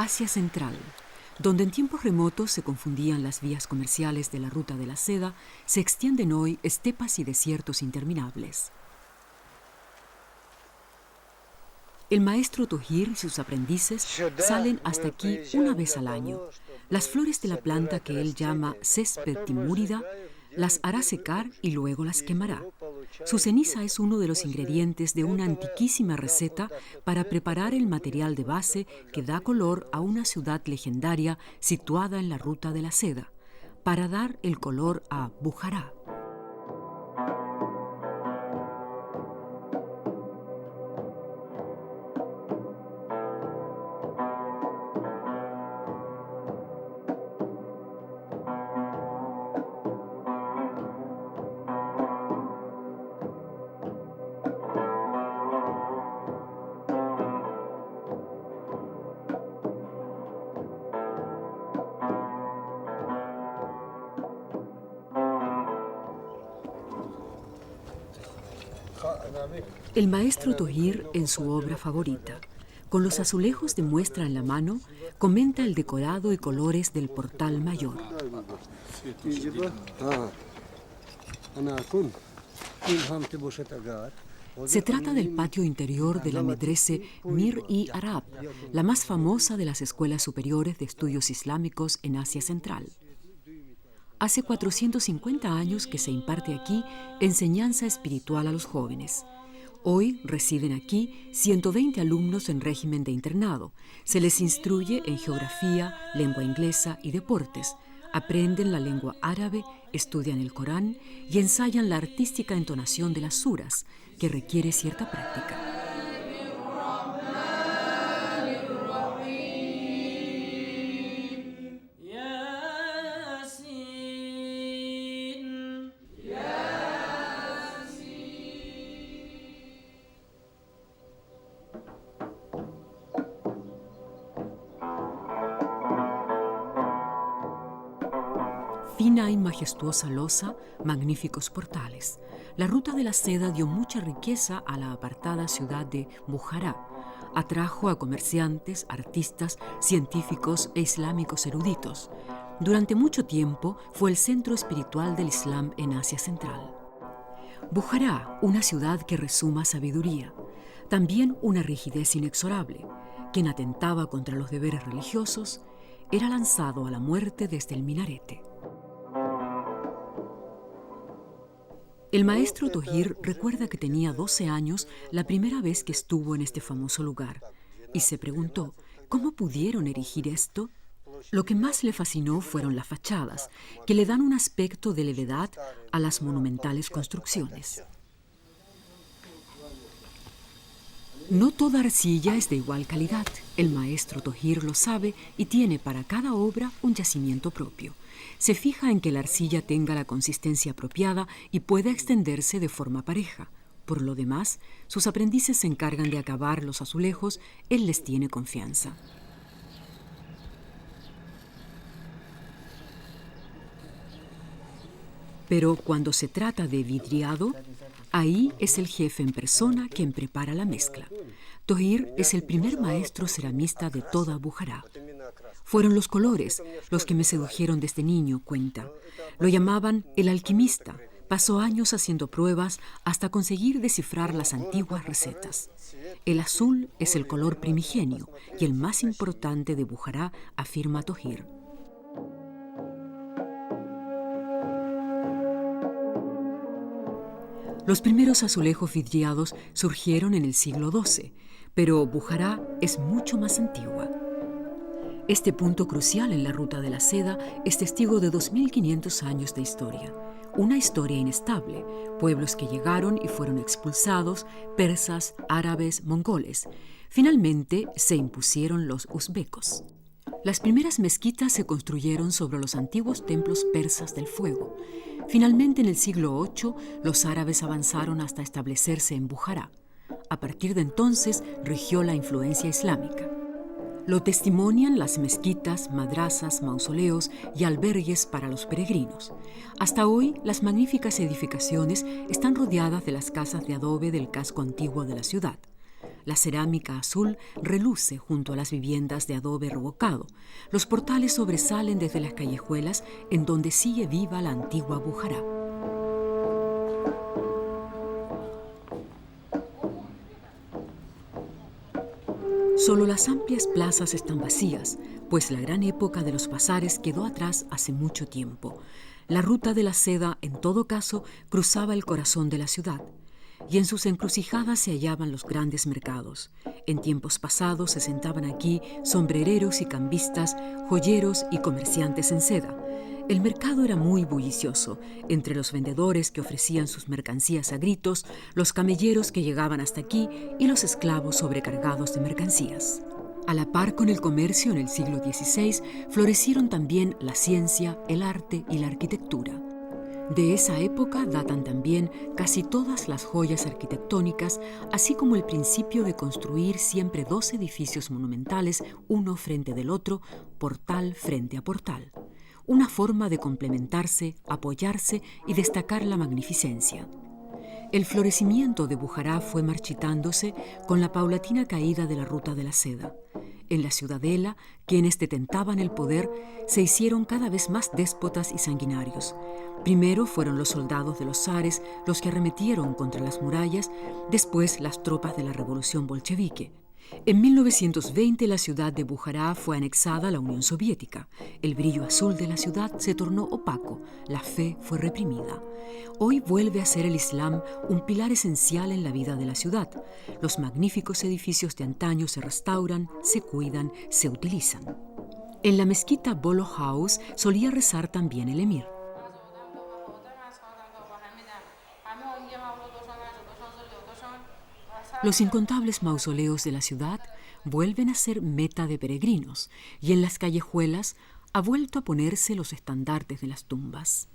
Asia Central, donde en tiempos remotos se confundían las vías comerciales de la ruta de la seda, se extienden hoy estepas y desiertos interminables. El maestro Tohir y sus aprendices salen hasta aquí una vez al año. Las flores de la planta que él llama césped timúrida las hará secar y luego las quemará. Su ceniza es uno de los ingredientes de una antiquísima receta para preparar el material de base que da color a una ciudad legendaria situada en la ruta de la seda, para dar el color a Bujará. El maestro Tohir, en su obra favorita, con los azulejos de muestra en la mano, comenta el decorado y colores del portal mayor. Se trata del patio interior de la medrese Mir-i-Arab, la más famosa de las escuelas superiores de estudios islámicos en Asia Central. Hace 450 años que se imparte aquí enseñanza espiritual a los jóvenes. Hoy residen aquí 120 alumnos en régimen de internado. Se les instruye en geografía, lengua inglesa y deportes. Aprenden la lengua árabe, estudian el Corán y ensayan la artística entonación de las suras, que requiere cierta práctica. Fina y majestuosa losa, magníficos portales. La ruta de la seda dio mucha riqueza a la apartada ciudad de Bujará. Atrajo a comerciantes, artistas, científicos e islámicos eruditos. Durante mucho tiempo fue el centro espiritual del Islam en Asia Central. Bujará, una ciudad que resuma sabiduría. También una rigidez inexorable. Quien atentaba contra los deberes religiosos era lanzado a la muerte desde el minarete. El maestro Tohir recuerda que tenía 12 años la primera vez que estuvo en este famoso lugar y se preguntó, ¿cómo pudieron erigir esto? Lo que más le fascinó fueron las fachadas, que le dan un aspecto de levedad a las monumentales construcciones. No toda arcilla es de igual calidad. El maestro Tohir lo sabe y tiene para cada obra un yacimiento propio. Se fija en que la arcilla tenga la consistencia apropiada y pueda extenderse de forma pareja. Por lo demás, sus aprendices se encargan de acabar los azulejos, él les tiene confianza. Pero cuando se trata de vidriado, ahí es el jefe en persona quien prepara la mezcla. Tohir es el primer maestro ceramista de toda Bujará. Fueron los colores los que me sedujeron desde niño, cuenta. Lo llamaban el alquimista. Pasó años haciendo pruebas hasta conseguir descifrar las antiguas recetas. El azul es el color primigenio y el más importante de Bujará, afirma Tohir. Los primeros azulejos vidriados surgieron en el siglo XII, pero Bujará es mucho más antigua. Este punto crucial en la ruta de la seda es testigo de 2500 años de historia. Una historia inestable, pueblos que llegaron y fueron expulsados, persas, árabes, mongoles. Finalmente se impusieron los uzbecos. Las primeras mezquitas se construyeron sobre los antiguos templos persas del fuego. Finalmente, en el siglo VIII, los árabes avanzaron hasta establecerse en Bujará. A partir de entonces, rigió la influencia islámica. Lo testimonian las mezquitas, madrasas, mausoleos y albergues para los peregrinos. Hasta hoy, las magníficas edificaciones están rodeadas de las casas de adobe del casco antiguo de la ciudad. La cerámica azul reluce junto a las viviendas de adobe revocado. Los portales sobresalen desde las callejuelas en donde sigue viva la antigua Bujará. Solo las amplias plazas están vacías, pues la gran época de los bazares quedó atrás hace mucho tiempo. La ruta de la seda, en todo caso, cruzaba el corazón de la ciudad, y en sus encrucijadas se hallaban los grandes mercados. En tiempos pasados se sentaban aquí sombrereros y cambistas, joyeros y comerciantes en seda. El mercado era muy bullicioso, entre los vendedores que ofrecían sus mercancías a gritos, los camelleros que llegaban hasta aquí y los esclavos sobrecargados de mercancías. A la par con el comercio en el siglo XVI, florecieron también la ciencia, el arte y la arquitectura. De esa época datan también casi todas las joyas arquitectónicas, así como el principio de construir siempre 2 edificios monumentales, uno frente del otro, portal frente a portal. Una forma de complementarse, apoyarse y destacar la magnificencia. El florecimiento de Bujará fue marchitándose con la paulatina caída de la ruta de la seda. En la ciudadela, quienes detentaban el poder se hicieron cada vez más déspotas y sanguinarios. Primero fueron los soldados de los zares los que arremetieron contra las murallas, después las tropas de la revolución bolchevique. En 1920 la ciudad de Bujará fue anexada a la Unión Soviética. El brillo azul de la ciudad se tornó opaco, la fe fue reprimida. Hoy vuelve a ser el Islam un pilar esencial en la vida de la ciudad. Los magníficos edificios de antaño se restauran, se cuidan, se utilizan. En la mezquita Bolo House solía rezar también el emir. Los incontables mausoleos de la ciudad vuelven a ser meta de peregrinos y en las callejuelas ha vuelto a ponerse los estandartes de las tumbas.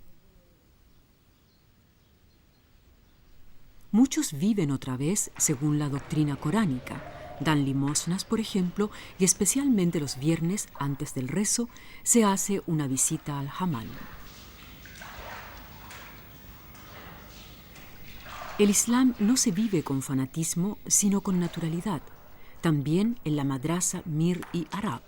Muchos viven otra vez según la doctrina coránica. Dan limosnas, por ejemplo, y especialmente los viernes, antes del rezo, se hace una visita al hammam. El Islam no se vive con fanatismo, sino con naturalidad. También en la madrasa Mir y Arab.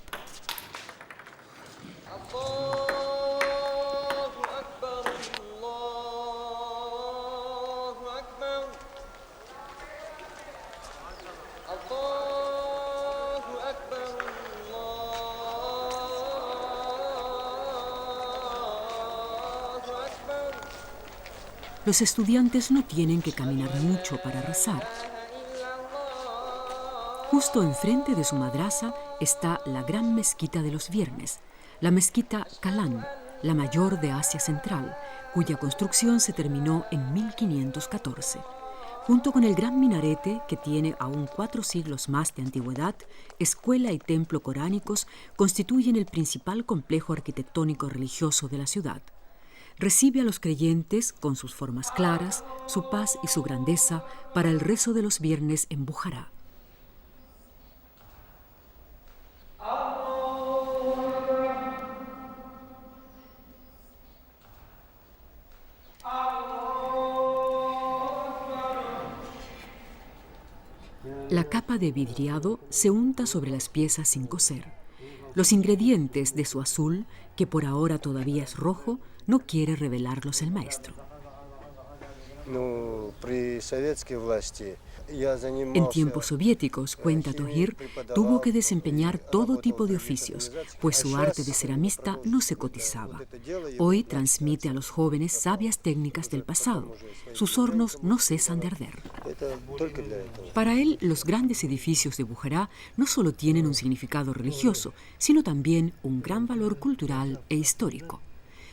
Los estudiantes no tienen que caminar mucho para rezar. Justo enfrente de su madrasa está la gran mezquita de los viernes, la mezquita Kalán, la mayor de Asia Central, cuya construcción se terminó en 1514. Junto con el gran minarete, que tiene aún 4 siglos más de antigüedad, escuela y templo coránicos constituyen el principal complejo arquitectónico religioso de la ciudad. Recibe a los creyentes con sus formas claras, su paz y su grandeza para el rezo de los viernes en Bujará. La capa de vidriado se unta sobre las piezas sin coser. Los ingredientes de su azul, que por ahora todavía es rojo, no quiere revelarlos el maestro. En tiempos soviéticos, cuenta Tohir, tuvo que desempeñar todo tipo de oficios, pues su arte de ceramista no se cotizaba. Hoy transmite a los jóvenes sabias técnicas del pasado. Sus hornos no cesan de arder. Para él, los grandes edificios de Bujará no solo tienen un significado religioso, sino también un gran valor cultural e histórico.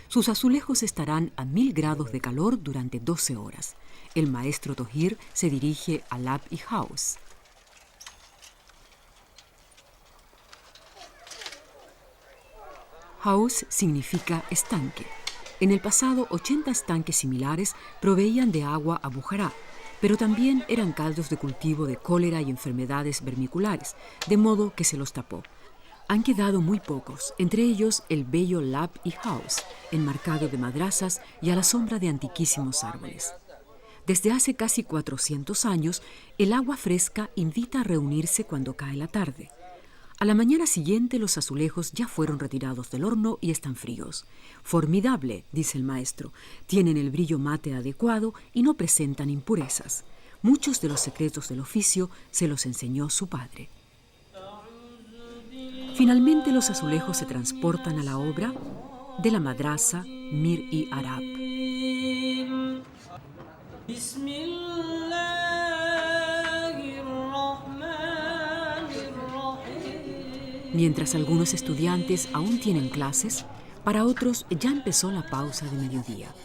Sus azulejos estarán a 1000 grados de calor durante 12 horas. El maestro Tohir se dirige a Lab y House. House significa estanque. En el pasado, 80 estanques similares proveían de agua a Bujará, pero también eran caldos de cultivo de cólera y enfermedades vermiculares, de modo que se los tapó. Han quedado muy pocos, entre ellos el bello Lab y House, enmarcado de madrazas y a la sombra de antiquísimos árboles. Desde hace casi 400 años, el agua fresca invita a reunirse cuando cae la tarde. A la mañana siguiente los azulejos ya fueron retirados del horno y están fríos. Formidable, dice el maestro. Tienen el brillo mate adecuado y no presentan impurezas. Muchos de los secretos del oficio se los enseñó su padre. Finalmente los azulejos se transportan a la obra de la madrasa Mir y Arab. Mientras algunos estudiantes aún tienen clases, para otros ya empezó la pausa de mediodía.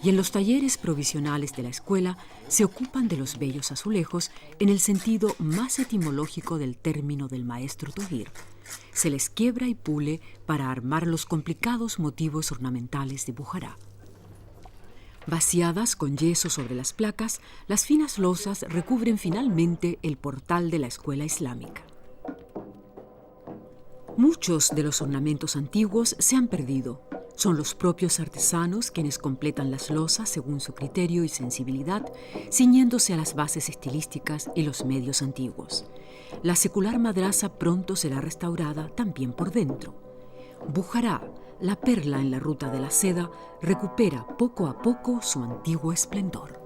Y en los talleres provisionales de la escuela se ocupan de los bellos azulejos en el sentido más etimológico del término del maestro Tohir. Se les quiebra y pule para armar los complicados motivos ornamentales de Bujará. Vaciadas con yeso sobre las placas, las finas losas recubren finalmente el portal de la escuela islámica. Muchos de los ornamentos antiguos se han perdido. Son los propios artesanos quienes completan las losas según su criterio y sensibilidad, ciñéndose a las bases estilísticas y los medios antiguos. La secular madrasa pronto será restaurada también por dentro. Bujará, la perla en la ruta de la seda, recupera poco a poco su antiguo esplendor.